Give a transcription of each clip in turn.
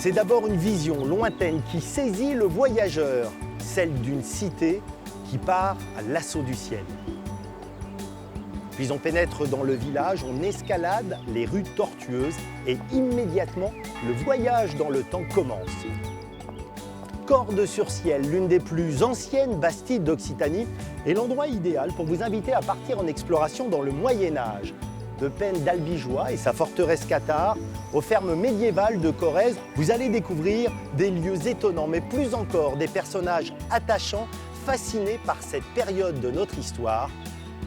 C'est d'abord une vision lointaine qui saisit le voyageur, celle d'une cité qui part à l'assaut du ciel. Puis on pénètre dans le village, on escalade les rues tortueuses et immédiatement, le voyage dans le temps commence. Corde-sur-Ciel, l'une des plus anciennes bastilles d'Occitanie, est l'endroit idéal pour vous inviter à partir en exploration dans le Moyen-Âge. De Penne d'Albigeois et sa forteresse cathare, aux fermes médiévales de Corrèze, vous allez découvrir des lieux étonnants, mais plus encore des personnages attachants, fascinés par cette période de notre histoire.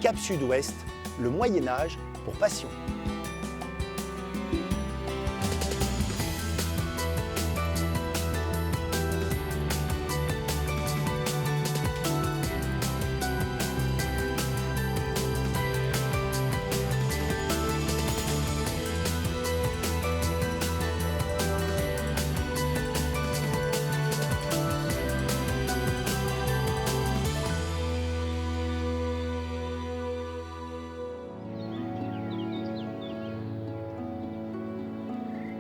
Cap Sud-Ouest, le Moyen-Âge pour passion.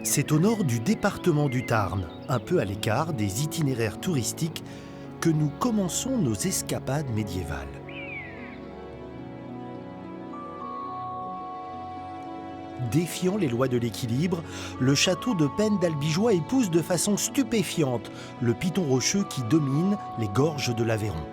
C'est au nord du département du Tarn, un peu à l'écart des itinéraires touristiques, que nous commençons nos escapades médiévales. Défiant les lois de l'équilibre, le château de Penne d'Albigeois épouse de façon stupéfiante le piton rocheux qui domine les gorges de l'Aveyron.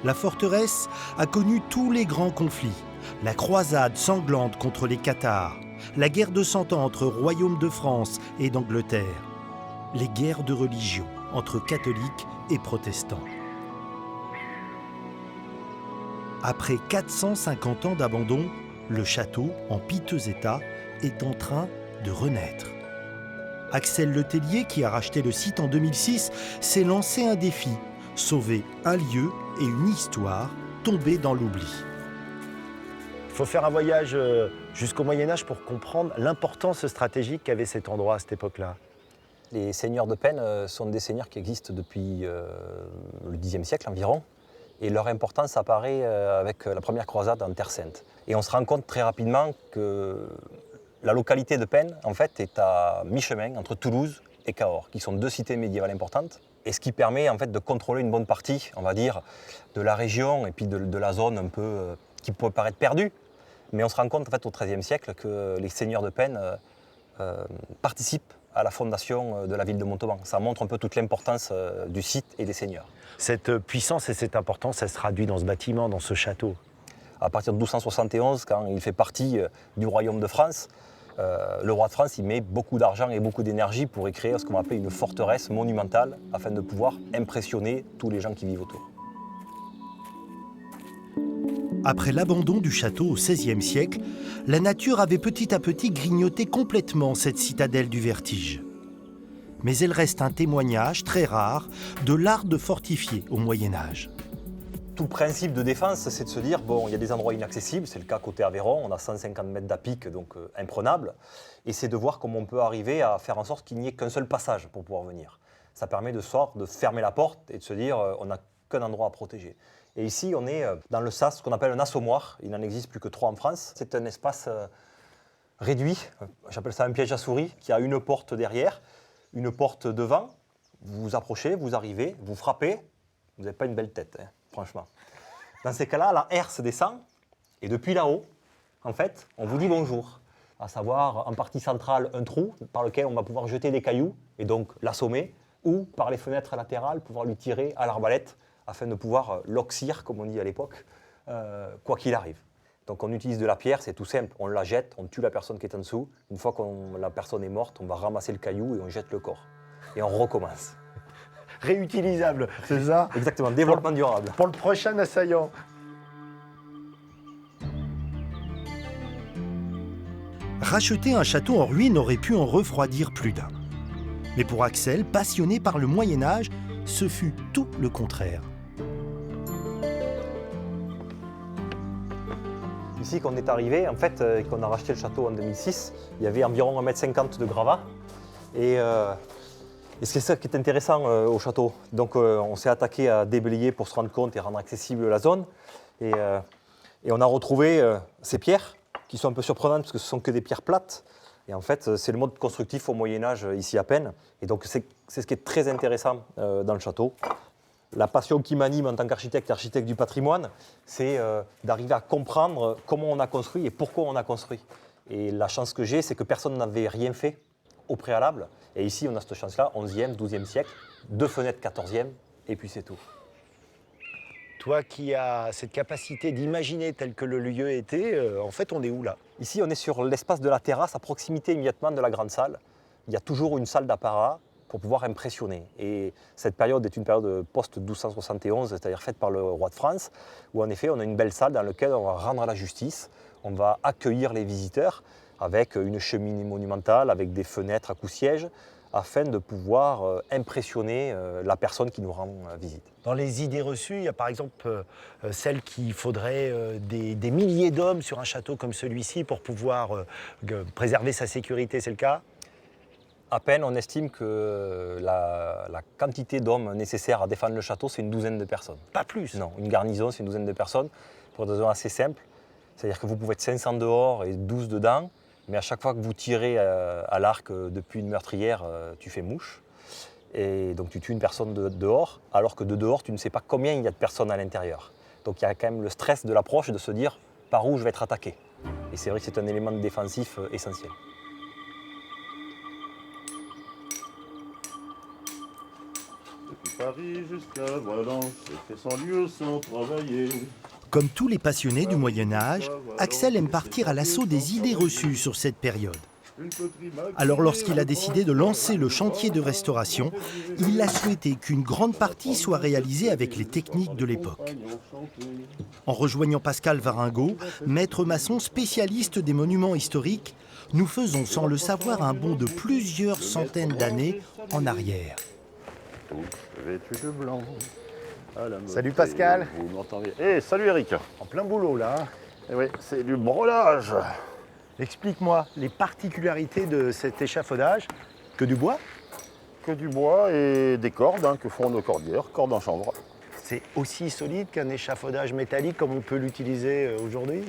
La forteresse a connu tous les grands conflits, la croisade sanglante contre les Cathares, la guerre de Cent Ans entre royaumes de France et d'Angleterre, les guerres de religion entre catholiques et protestants. Après 450 ans d'abandon, le château, en piteux état, est en train de renaître. Axel Letellier, qui a racheté le site en 2006, s'est lancé un défi, sauver un lieu et une histoire tombés dans l'oubli. Il faut faire un voyage jusqu'au Moyen-Âge pour comprendre l'importance stratégique qu'avait cet endroit à cette époque-là. Les seigneurs de Penne sont des seigneurs qui existent depuis le Xe siècle environ. Et leur importance apparaît avec la première croisade en Terre Sainte. Et on se rend compte très rapidement que la localité de Penne, en fait, est à mi-chemin entre Toulouse et Cahors, qui sont deux cités médiévales importantes. Et ce qui permet en fait, de contrôler une bonne partie, on va dire, de la région et puis de la zone un peu qui peut paraître perdue. Mais on se rend compte en fait, au XIIIe siècle que les seigneurs de Penne participent à la fondation de la ville de Montauban. Ça montre un peu toute l'importance du site et des seigneurs. Cette puissance et cette importance, ça se traduit dans ce bâtiment, dans ce château. À partir de 1271, quand il fait partie du royaume de France, le roi de France il met beaucoup d'argent et beaucoup d'énergie pour y créer ce qu'on appelle une forteresse monumentale afin de pouvoir impressionner tous les gens qui vivent autour. Après l'abandon du château au XVIe siècle, la nature avait petit à petit grignoté complètement cette citadelle du vertige. Mais elle reste un témoignage très rare de l'art de fortifier au Moyen-Âge. Tout le principe de défense, c'est de se dire, bon, il y a des endroits inaccessibles, c'est le cas côté Aveyron, on a 150 mètres d'à-pic, donc imprenable, et c'est de voir comment on peut arriver à faire en sorte qu'il n'y ait qu'un seul passage pour pouvoir venir. Ça permet de fermer la porte et de se dire, on n'a qu'un endroit à protéger. Et ici, on est dans le sas, ce qu'on appelle un assommoir. Il n'en existe plus que 3 en France. C'est un espace réduit, j'appelle ça un piège à souris, qui a une porte derrière, une porte devant. Vous vous approchez, vous arrivez, vous frappez. Vous n'avez pas une belle tête, hein, franchement. Dans ces cas-là, la herse descend. Et depuis là-haut, en fait, on vous dit bonjour. À savoir, en partie centrale, un trou par lequel on va pouvoir jeter des cailloux et donc l'assommer, ou par les fenêtres latérales, pouvoir lui tirer à l'arbalète afin de pouvoir l'oxyre, comme on dit à l'époque, quoi qu'il arrive. Donc on utilise de la pierre, c'est tout simple, on la jette, on tue la personne qui est en dessous. Une fois que la personne est morte, on va ramasser le caillou et on jette le corps. Et on recommence. Réutilisable, c'est ça? Exactement, développement durable. Pour le prochain assaillant. Racheter un château en ruine aurait pu en refroidir plus d'un. Mais pour Axel, passionné par le Moyen-Âge, ce fut tout le contraire. Ici, quand on est arrivé, en fait, qu'on a racheté le château en 2006, il y avait environ 1,50 m de gravats. Et c'est ça qui est intéressant au château. Donc on s'est attaqué à déblayer pour se rendre compte et rendre accessible la zone. Et on a retrouvé ces pierres qui sont un peu surprenantes parce que ce ne sont que des pierres plates. Et en fait, c'est le mode constructif au Moyen-Âge, ici à Peine. Et donc, c'est ce qui est très intéressant dans le château. La passion qui m'anime en tant qu'architecte et architecte du patrimoine, c'est d'arriver à comprendre comment on a construit et pourquoi on a construit. Et la chance que j'ai, c'est que personne n'avait rien fait au préalable. Et ici, on a cette chance-là, 11e, 12e siècle, 2 fenêtres 14e, et puis c'est tout. Toi qui as cette capacité d'imaginer tel que le lieu était, en fait, on est où là? Ici, on est sur l'espace de la terrasse, à proximité immédiatement de la grande salle. Il y a toujours une salle d'apparat pour pouvoir impressionner. Et cette période est une période post-1271, c'est-à-dire faite par le roi de France, où en effet, on a une belle salle dans laquelle on va rendre la justice, on va accueillir les visiteurs avec une cheminée monumentale, avec des fenêtres à coups-sièges, afin de pouvoir impressionner la personne qui nous rend visite. Dans les idées reçues, il y a par exemple celle qu'il faudrait des milliers d'hommes sur un château comme celui-ci pour pouvoir préserver sa sécurité, c'est le cas? À Peine, on estime que la quantité d'hommes nécessaires à défendre le château, c'est une douzaine de personnes. Pas plus? Non, une garnison, c'est une douzaine de personnes, pour des raisons assez simples. C'est-à-dire que vous pouvez être 500 dehors et 12 dedans, mais à chaque fois que vous tirez à l'arc depuis une meurtrière, tu fais mouche. Et donc tu tues une personne dehors, alors que de dehors, tu ne sais pas combien il y a de personnes à l'intérieur. Donc il y a quand même le stress de l'approche de se dire par où je vais être attaqué. Et c'est vrai que c'est un élément défensif essentiel. Depuis Paris jusqu'à Valence, j'ai fait 100 lieues sans travailler. Comme tous les passionnés du Moyen-Âge, Axel aime partir à l'assaut des idées reçues sur cette période. Alors lorsqu'il a décidé de lancer le chantier de restauration, il a souhaité qu'une grande partie soit réalisée avec les techniques de l'époque. En rejoignant Pascal Varingot, maître maçon spécialiste des monuments historiques, nous faisons sans le savoir un bond de plusieurs centaines d'années en arrière. Vêtu de blanc. Salut Pascal. Vous m'entendez? Eh, salut Eric. En plein boulot là. Eh oui, c'est du brelage. Explique-moi les particularités de cet échafaudage. Que du bois? Que du bois et des cordes que font nos cordières, cordes en chanvre. C'est aussi solide qu'un échafaudage métallique comme on peut l'utiliser aujourd'hui?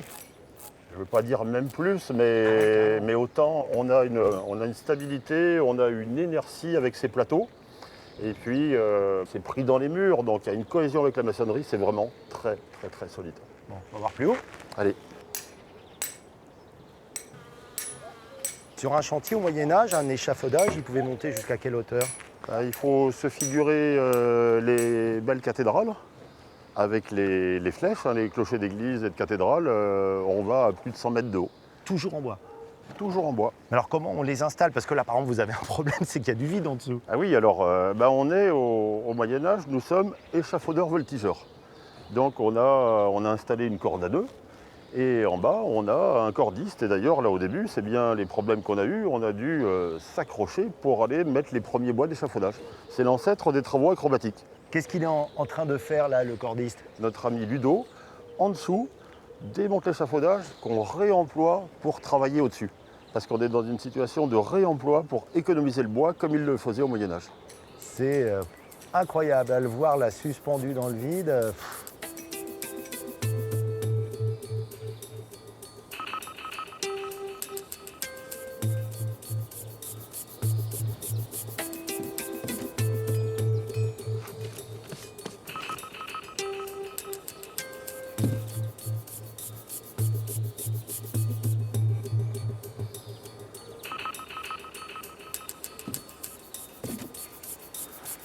Je ne veux pas dire même plus, mais autant on a une stabilité, on a une inertie avec ces plateaux. Et puis c'est pris dans les murs, donc il y a une cohésion avec la maçonnerie, c'est vraiment très très très solide. Bon, on va voir plus haut. Allez. Sur un chantier au Moyen-Âge, un échafaudage, il pouvait monter jusqu'à quelle hauteur? Il faut se figurer les belles cathédrales avec les flèches, les clochers d'église et de cathédrale. On va à plus de 100 mètres de haut. Toujours en bois. Toujours en bois. Alors comment on les installe? Parce que là, par exemple, vous avez un problème, c'est qu'il y a du vide en dessous. Ah oui, alors on est au Moyen-Âge, nous sommes échafaudeurs voltigeurs. Donc on a installé une corde à 2 et en bas on a un cordiste. Et d'ailleurs là au début, c'est bien les problèmes qu'on a eus, on a dû s'accrocher pour aller mettre les premiers bois d'échafaudage. C'est l'ancêtre des travaux acrobatiques. Qu'est-ce qu'il est en train de faire là, le cordiste? Notre ami Ludo, en dessous, démonte l'échafaudage qu'on réemploie pour travailler au-dessus. Parce qu'on est dans une situation de réemploi pour économiser le bois comme il le faisait au Moyen-Âge. C'est incroyable à le voir là, suspendu dans le vide.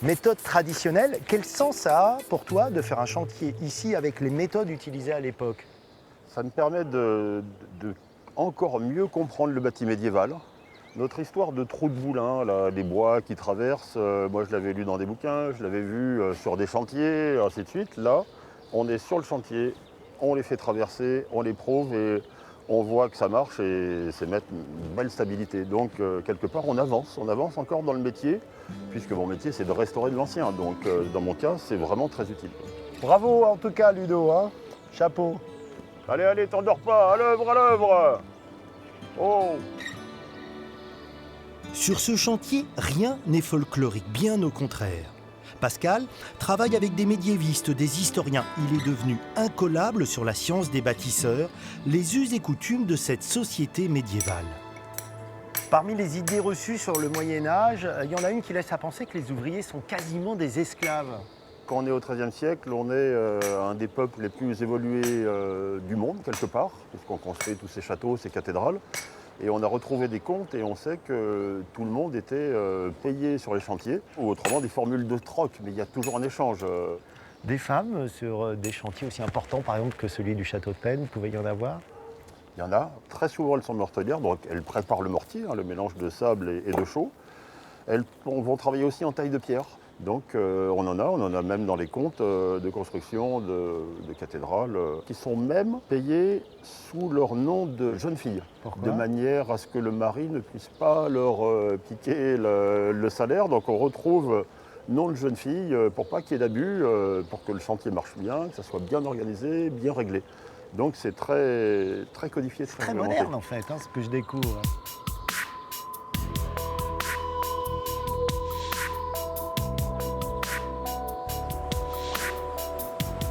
Méthode traditionnelle, quel sens ça a pour toi de faire un chantier ici avec les méthodes utilisées à l'époque? Ça me permet de encore mieux comprendre le bâti médiéval. Notre histoire de trou de boulin, là, les bois qui traversent, moi je l'avais lu dans des bouquins, je l'avais vu sur des chantiers, ainsi de suite. Là, on est sur le chantier, on les fait traverser, on les prouve et on voit que ça marche et c'est mettre une belle stabilité. Donc quelque part on avance encore dans le métier, puisque mon métier c'est de restaurer de l'ancien. Donc dans mon cas c'est vraiment très utile. Bravo en tout cas Ludo, hein. Chapeau. Allez, allez, t'endors pas, à l'œuvre, à l'œuvre. Oh. Sur ce chantier, rien n'est folklorique, bien au contraire. Pascal travaille avec des médiévistes, des historiens. Il est devenu incollable sur la science des bâtisseurs, les us et coutumes de cette société médiévale. Parmi les idées reçues sur le Moyen-Âge, il y en a une qui laisse à penser que les ouvriers sont quasiment des esclaves. Quand on est au XIIIe siècle, on est un des peuples les plus évolués du monde, quelque part, puisqu'on construit tous ces châteaux, ces cathédrales. Et on a retrouvé des comptes et on sait que tout le monde était payé sur les chantiers, ou autrement des formules de troc, mais il y a toujours un échange. Des femmes sur des chantiers aussi importants, par exemple, que celui du château de Penn, pouvait y en avoir? Il y en a, très souvent elles sont mortelières, donc elles préparent le mortier, le mélange de sable et de chaux. Elles vont travailler aussi en taille de pierre. Donc on en a même dans les comptes de construction de cathédrales qui sont même payées sous leur nom de jeunes filles. Pourquoi ? De manière à ce que le mari ne puisse pas leur piquer le salaire. Donc on retrouve nom de jeunes filles pour pas qu'il y ait d'abus, pour que le chantier marche bien, que ça soit bien organisé, bien réglé. Donc c'est très, très codifié, C'est très moderne en fait, ce que je découvre.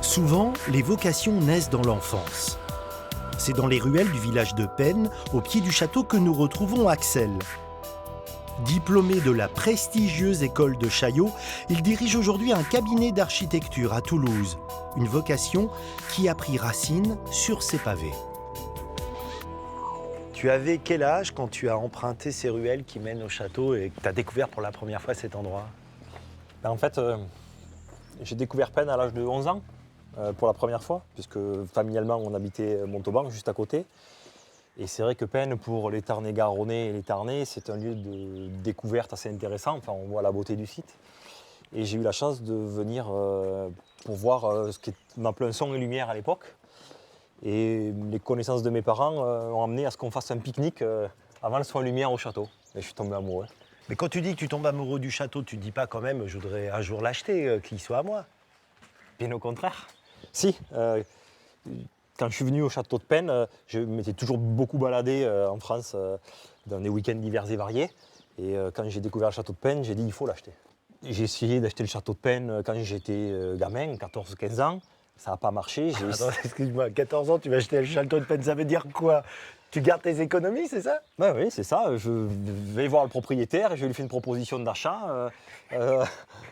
Souvent, les vocations naissent dans l'enfance. C'est dans les ruelles du village de Penn, au pied du château, que nous retrouvons Axel. Diplômé de la prestigieuse école de Chaillot, il dirige aujourd'hui un cabinet d'architecture à Toulouse. Une vocation qui a pris racine sur ses pavés. Tu avais quel âge quand tu as emprunté ces ruelles qui mènent au château et que tu as découvert pour la première fois cet endroit? En fait, j'ai découvert Penn à l'âge de 11 ans, pour la première fois, puisque familialement on habitait Montauban, juste à côté. Et c'est vrai que Penn, pour les Tarnais-Garonnais et les Tarnais, c'est un lieu de découverte assez intéressant. Enfin, on voit la beauté du site. Et j'ai eu la chance de venir pour voir ce qu'on appelait un son et lumière à l'époque. Et les connaissances de mes parents ont amené à ce qu'on fasse un pique-nique avant le son et lumière au château. Et je suis tombé amoureux. Mais quand tu dis que tu tombes amoureux du château, tu ne dis pas quand même je voudrais un jour l'acheter, qu'il soit à moi. Bien au contraire. Si, quand je suis venu au château de Penn, je m'étais toujours beaucoup baladé en France dans des week-ends divers et variés. Et quand j'ai découvert le château de Penn, j'ai dit il faut l'acheter. J'ai essayé d'acheter le château de Penn quand j'étais gamin, 14-15 ans. Ça n'a pas marché. Attends, excuse-moi, 14 ans, tu vas acheter le château de Penn, ça veut dire quoi? Tu gardes tes économies, c'est ça? Ouais, oui, c'est ça. Je vais voir le propriétaire et je lui fais une proposition d'achat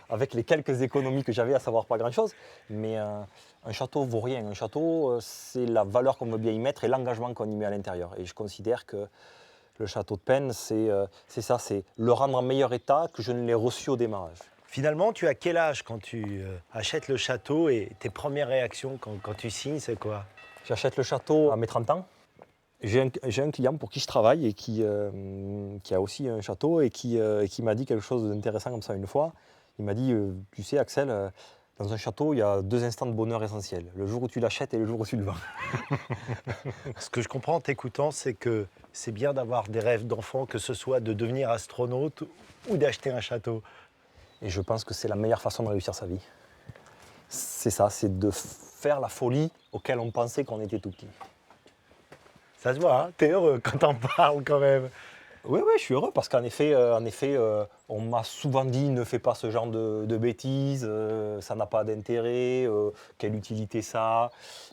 avec les quelques économies que j'avais, à savoir pas grand-chose. Mais un château vaut rien. Un château, c'est la valeur qu'on veut bien y mettre et l'engagement qu'on y met à l'intérieur. Et je considère que le château de Penn, c'est ça, c'est le rendre en meilleur état que je ne l'ai reçu au démarrage. Finalement, tu as quel âge quand tu achètes le château et tes premières réactions quand tu signes, c'est quoi? J'achète le château à mes 30 ans. J'ai un client pour qui je travaille et qui a aussi un château et qui m'a dit quelque chose d'intéressant comme ça une fois. Il m'a dit, tu sais Axel, dans un château, il y a 2 instants de bonheur essentiels. Le jour où tu l'achètes et le jour où tu le vends. Ce que je comprends en t'écoutant, c'est que c'est bien d'avoir des rêves d'enfant, que ce soit de devenir astronaute ou d'acheter un château. Et je pense que c'est la meilleure façon de réussir sa vie. C'est ça, c'est de faire la folie auquel on pensait qu'on était tout petit. Ça se voit, hein, t'es heureux quand t'en parles quand même. Oui, je suis heureux parce qu'en effet, on m'a souvent dit ne fais pas ce genre de bêtises, ça n'a pas d'intérêt, quelle utilité ça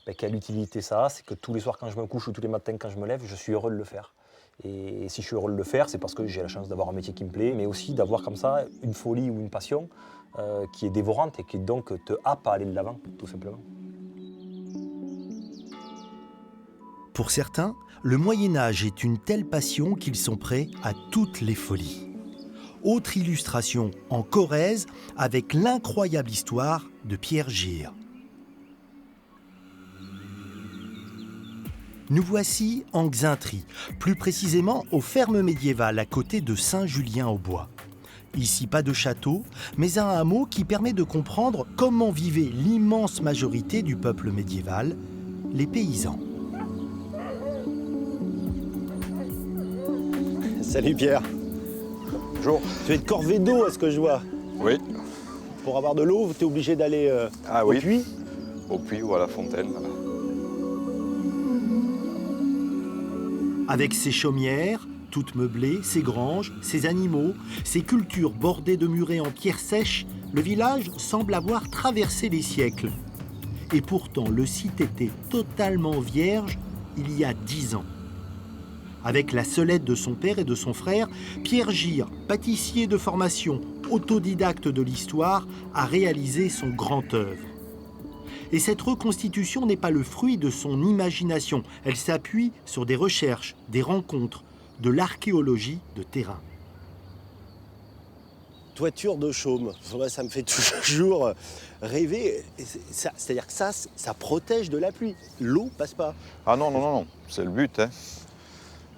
a? Quelle utilité ça a? C'est que tous les soirs quand je me couche ou tous les matins quand je me lève, je suis heureux de le faire. Et si je suis heureux de le faire, c'est parce que j'ai la chance d'avoir un métier qui me plaît, mais aussi d'avoir comme ça une folie ou une passion qui est dévorante et qui donc te happe à aller de l'avant, tout simplement. Pour certains, le Moyen-Âge est une telle passion qu'ils sont prêts à toutes les folies. Autre illustration en Corrèze avec l'incroyable histoire de Pierre Gire. Nous voici en Xaintrie, plus précisément aux fermes médiévales à côté de Saint-Julien-au-Bois. Ici, pas de château, mais un hameau qui permet de comprendre comment vivait l'immense majorité du peuple médiéval, les paysans. Salut Pierre. Bonjour. Tu es de corvée d'eau à ce que je vois. Oui. Pour avoir de l'eau, tu es obligé d'aller au puits. Au puits ou à la fontaine. Voilà. Avec ses chaumières, toutes meublées, ses granges, ses animaux, ses cultures bordées de murets en pierre sèche, le village semble avoir traversé les siècles. Et pourtant, le site était totalement vierge il y a 10 ans. Avec la seule aide de son père et de son frère, Pierre Gire, pâtissier de formation, autodidacte de l'histoire, a réalisé son grand œuvre. Et cette reconstitution n'est pas le fruit de son imagination. Elle s'appuie sur des recherches, des rencontres, de l'archéologie de terrain. Toiture de chaume, moi, ça me fait toujours rêver. C'est-à-dire que ça protège de la pluie. L'eau passe pas. Ah non, non, non, non, c'est le but. Hein.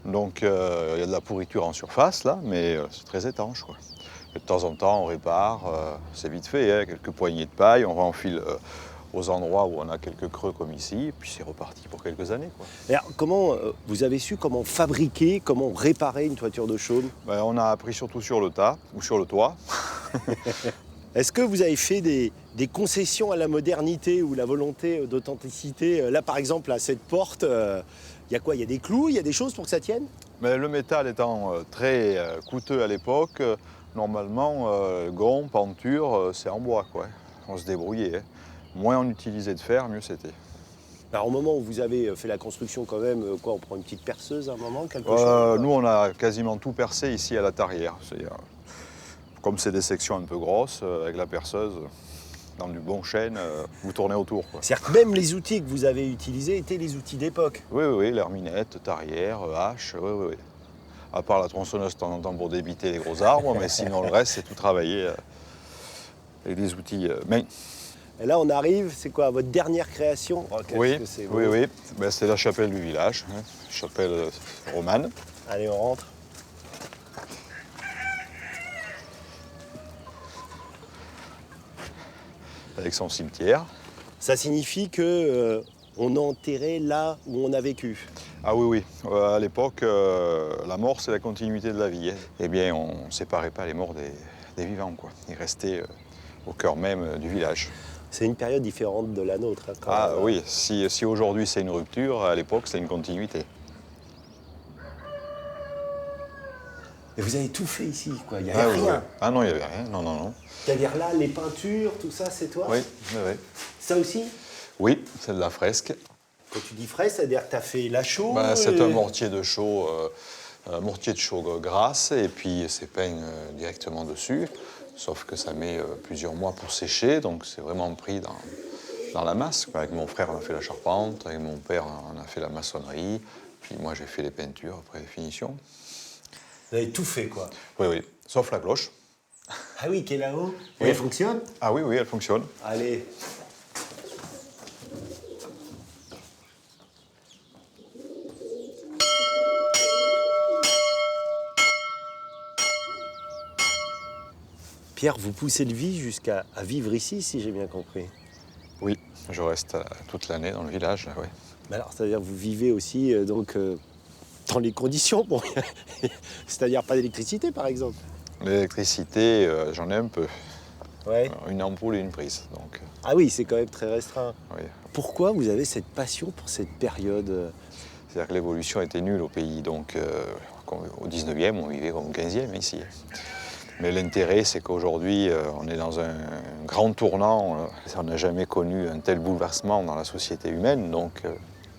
Donc il y a de la pourriture en surface là, mais c'est très étanche, quoi. Et de temps en temps, on répare, c'est vite fait, hein, quelques poignées de paille, on renfile aux endroits où on a quelques creux comme ici, et puis c'est reparti pour quelques années, quoi. Alors, comment vous avez su comment fabriquer, comment réparer une toiture de chaume? Ben, on a appris surtout sur le tas ou sur le toit. Est-ce que vous avez fait des concessions à la modernité ou la volonté d'authenticité? Là, par exemple, à cette porte, il y a quoi? Il y a des clous, il y a des choses pour que ça tienne? Mais le métal étant très coûteux à l'époque, normalement, gonds, pentures, c'est en bois, quoi. On se débrouillait. Hein. Moins on utilisait de fer, mieux c'était. Alors, au moment où vous avez fait la construction, quand même, quoi, on prend une petite perceuse à un moment, quelque chose? Nous, on a quasiment tout percé ici à la tarière. Comme c'est des sections un peu grosses, avec la perceuse, dans du bon chêne, vous tournez autour, quoi. C'est-à-dire que même les outils que vous avez utilisés étaient les outils d'époque? Oui, oui, oui, l'herminette, tarière, hache, oui, oui, oui. À part la tronçonneuse de temps en temps pour débiter les gros arbres, mais sinon le reste, c'est tout travaillé avec des outils main. Et là, on arrive, c'est quoi, votre dernière création? Oh, oui, oui, oui. Ben, c'est la chapelle du village, hein. Chapelle romane. Allez, on rentre. Avec son cimetière. Ça signifie que on a enterré là où on a vécu. Ah oui, oui. À l'époque, la mort, c'est la continuité de la vie. Hein. Eh bien, on ne séparait pas les morts des vivants, quoi. Ils restaient au cœur même du village. C'est une période différente de la nôtre. Hein, quand ah même. Oui, si aujourd'hui c'est une rupture, à l'époque c'est une continuité. Et vous avez tout fait ici, quoi. Il n'y a Ah, rien. Oui. Ah non, il n'y avait rien. Non, non, non. C'est-à-dire là, les peintures, tout ça, c'est toi? Oui, oui, oui. Ça aussi? Oui, c'est de la fresque. Quand tu dis frais, c'est-à-dire que tu as fait la chaux? C'est un mortier de chaux, grasse, et puis c'est peint directement dessus. Sauf que ça met plusieurs mois pour sécher, donc c'est vraiment pris dans la masse. Avec mon frère, on a fait la charpente, avec mon père, on a fait la maçonnerie, puis moi j'ai fait les peintures après les finitions. Vous avez tout fait, quoi. Oui, oui, sauf la cloche. Ah oui, qui est là-haut? Oui. Elle fonctionne? Ah oui, oui, elle fonctionne. Allez. Pierre, vous poussez le vie jusqu'à vivre ici, si j'ai bien compris. Oui, je reste toute l'année dans le village, là, oui. Mais alors, c'est-à-dire que vous vivez aussi dans les conditions, bon, c'est-à-dire pas d'électricité, par exemple? L'électricité, j'en ai un peu. Ouais. Une ampoule et une prise, donc. Ah oui, c'est quand même très restreint. Oui. Pourquoi vous avez cette passion pour cette période? C'est-à-dire que l'évolution était nulle au pays, donc au 19e, on vivait comme au 15e ici. Mais l'intérêt, c'est qu'aujourd'hui, on est dans un grand tournant. On n'a jamais connu un tel bouleversement dans la société humaine, donc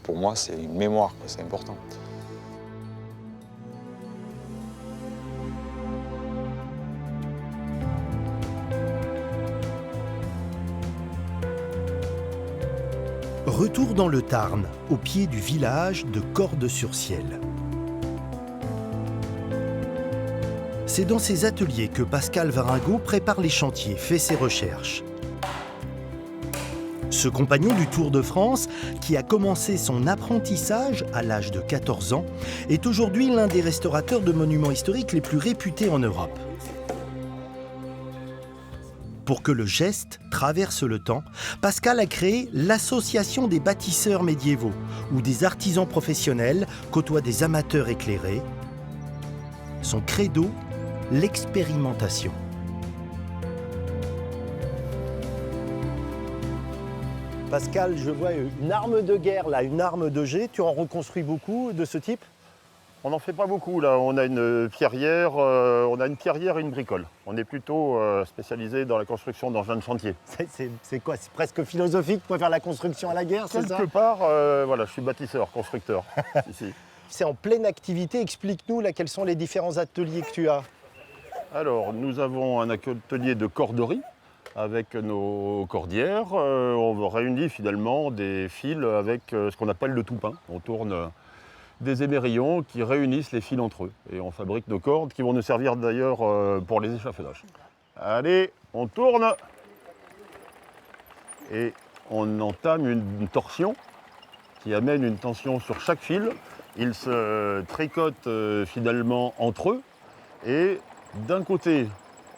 pour moi, c'est une mémoire, c'est important. Retour dans le Tarn, au pied du village de Cordes-sur-Ciel. C'est dans ces ateliers que Pascal Varingot prépare les chantiers, fait ses recherches. Ce compagnon du Tour de France, qui a commencé son apprentissage à l'âge de 14 ans, est aujourd'hui l'un des restaurateurs de monuments historiques les plus réputés en Europe. Pour que le geste traverse le temps, Pascal a créé l'Association des bâtisseurs médiévaux, où des artisans professionnels côtoient des amateurs éclairés. Son credo, l'expérimentation. Pascal, je vois une arme de guerre, là, une arme de jet. Tu en reconstruis beaucoup de ce type? On n'en fait pas beaucoup là, on a une pierrière, et une bricole. On est plutôt spécialisé dans la construction d'engins de chantier. C'est quoi? C'est presque philosophique pour faire la construction à la guerre, c'est ça? Quelque part, voilà, je suis bâtisseur, constructeur. Ici. c'est en pleine activité. Explique-nous là, quels sont les différents ateliers que tu as. Alors, nous avons un atelier de corderie avec nos cordières. On réunit finalement des fils avec ce qu'on appelle le tout-pain. On tourne des émerillons qui réunissent les fils entre eux. Et on fabrique nos cordes qui vont nous servir d'ailleurs pour les échafaudages. Allez, on tourne et on entame une torsion qui amène une tension sur chaque fil. Ils se tricotent finalement entre eux et d'un côté,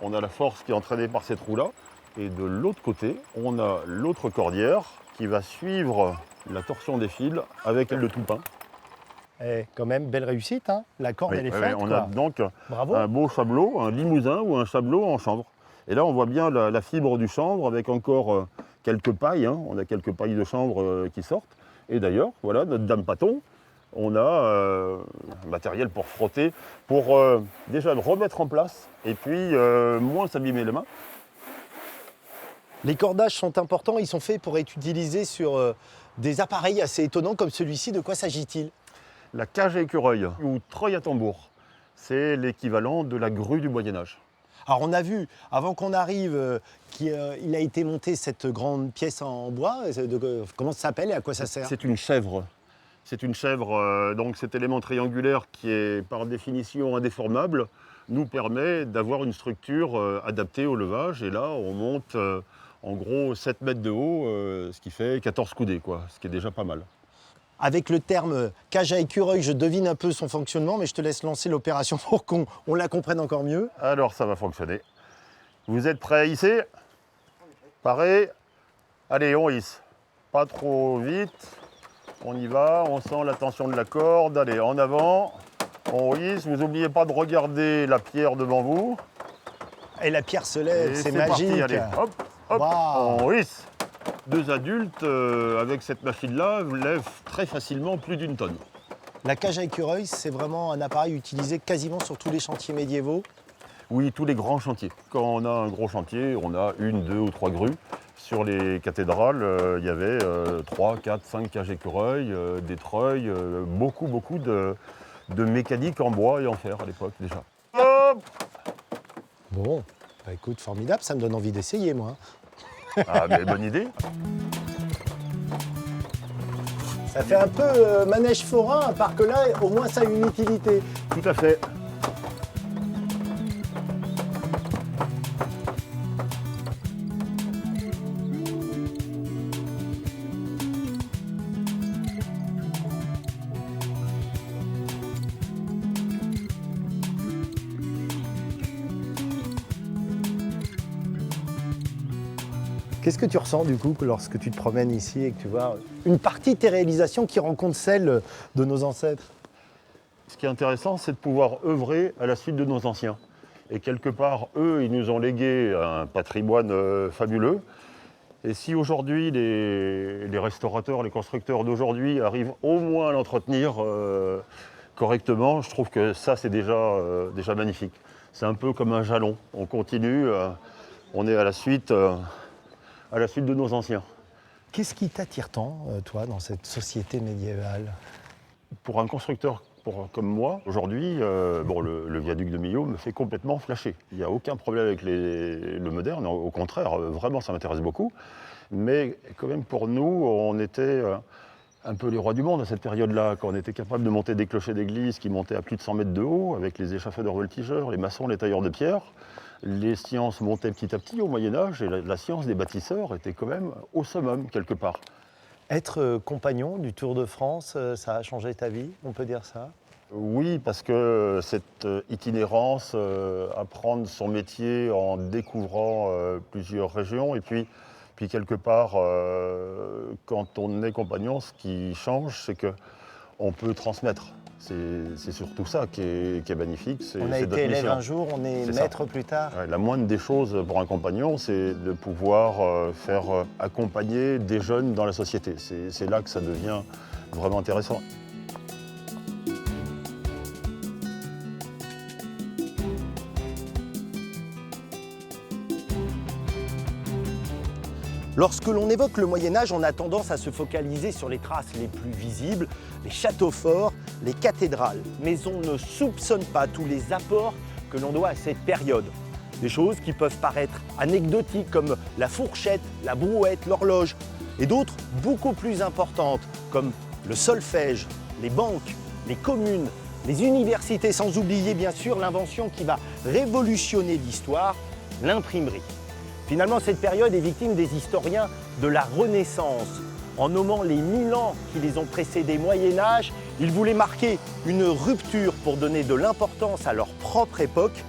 on a la force qui est entraînée par ces trous-là et de l'autre côté, on a l'autre cordière qui va suivre la torsion des fils avec le tout-pain. Eh, quand même, belle réussite, hein. La corde, elle est faite. On quoi. a donc Bravo. un beau chablot, un limousin ou un chablot en chanvre. Et là, on voit bien la fibre du chanvre avec encore quelques pailles. Hein. On a quelques pailles de chanvre qui sortent. Et d'ailleurs, voilà, notre dame pâton, on a un matériel pour frotter, pour déjà le remettre en place et puis moins s'abîmer les mains. Les cordages sont importants, ils sont faits pour être utilisés sur des appareils assez étonnants comme celui-ci. De quoi s'agit-il? La cage à écureuil ou treuil à tambour, c'est l'équivalent de la grue du Moyen-Âge. Alors on a vu, avant qu'on arrive, qu'il a été monté cette grande pièce en bois. Comment ça s'appelle et à quoi ça sert? C'est une chèvre. C'est une chèvre, donc cet élément triangulaire qui est par définition indéformable nous permet d'avoir une structure adaptée au levage. Et là, on monte en gros 7 mètres de haut, ce qui fait 14 coudées, quoi, ce qui est déjà pas mal. Avec le terme cage à écureuil, je devine un peu son fonctionnement, mais je te laisse lancer l'opération pour qu'on la comprenne encore mieux. Alors ça va fonctionner. Vous êtes prêts à hisser? Pareil. Allez, on hisse. Pas trop vite. On y va, on sent la tension de la corde. Allez, en avant. On hisse. Vous n'oubliez pas de regarder la pierre devant vous. Et la pierre se lève, Et c'est magique. parti, allez, hop, hop, Waouh. on hisse. Deux adultes, avec cette machine-là, lèvent très facilement plus d'une tonne. La cage à écureuil, c'est vraiment un appareil utilisé quasiment sur tous les chantiers médiévaux. Oui, tous les grands chantiers. Quand on a un gros chantier, on a 1, 2 ou 3 grues. Sur les cathédrales, il y avait 3, 4, 5 cages écureuils, des treuils, beaucoup de mécanique en bois et en fer à l'époque déjà. Hop. Bon, bah écoute, formidable, ça me donne envie d'essayer, moi. Ah, mais bonne idée. Ça fait un peu manège forain, à part que là, au moins, ça a une utilité. Tout à fait. Qu'est-ce que tu ressens du coup lorsque tu te promènes ici et que tu vois une partie de tes réalisations qui rencontre celle de nos ancêtres? Ce qui est intéressant, c'est de pouvoir œuvrer à la suite de nos anciens. Et quelque part, eux, ils nous ont légué un patrimoine fabuleux. Et si aujourd'hui, les restaurateurs, les constructeurs d'aujourd'hui arrivent au moins à l'entretenir correctement, je trouve que ça, c'est déjà magnifique. C'est un peu comme un jalon. On continue, on est à la suite de nos anciens. Qu'est-ce qui t'attire tant, toi, dans cette société médiévale? Pour un constructeur comme moi, aujourd'hui, le viaduc de Millau me fait complètement flasher. Il n'y a aucun problème avec le moderne, au contraire, vraiment ça m'intéresse beaucoup. Mais quand même pour nous, on était un peu les rois du monde à cette période-là, quand on était capable de monter des clochers d'église qui montaient à plus de 100 mètres de haut, avec les échafaudeurs voltigeurs, les maçons, les tailleurs de pierre. Les sciences montaient petit à petit au Moyen-Âge et la science des bâtisseurs était quand même au summum quelque part. Être compagnon du Tour de France, ça a changé ta vie, on peut dire ça? Oui, parce que cette itinérance, apprendre son métier en découvrant plusieurs régions, et puis quelque part, quand on est compagnon, ce qui change, c'est qu'on peut transmettre. C'est surtout ça qui est magnifique. On a été élève un jour, on est maître plus tard. Ouais, la moindre des choses pour un compagnon, c'est de pouvoir faire accompagner des jeunes dans la société. C'est là que ça devient vraiment intéressant. Lorsque l'on évoque le Moyen-Âge, on a tendance à se focaliser sur les traces les plus visibles, les châteaux forts, les cathédrales. Mais on ne soupçonne pas tous les apports que l'on doit à cette période. Des choses qui peuvent paraître anecdotiques comme la fourchette, la brouette, l'horloge, et d'autres beaucoup plus importantes comme le solfège, les banques, les communes, les universités, sans oublier bien sûr l'invention qui va révolutionner l'histoire, l'imprimerie. Finalement, cette période est victime des historiens de la Renaissance. En nommant les 1000 ans qui les ont précédés Moyen-Âge, ils voulaient marquer une rupture pour donner de l'importance à leur propre époque.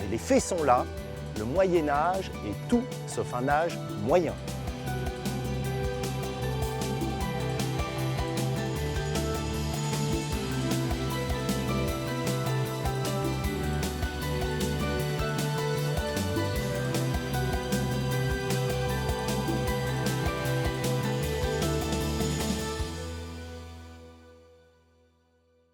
Mais les faits sont là, le Moyen-Âge est tout sauf un âge moyen.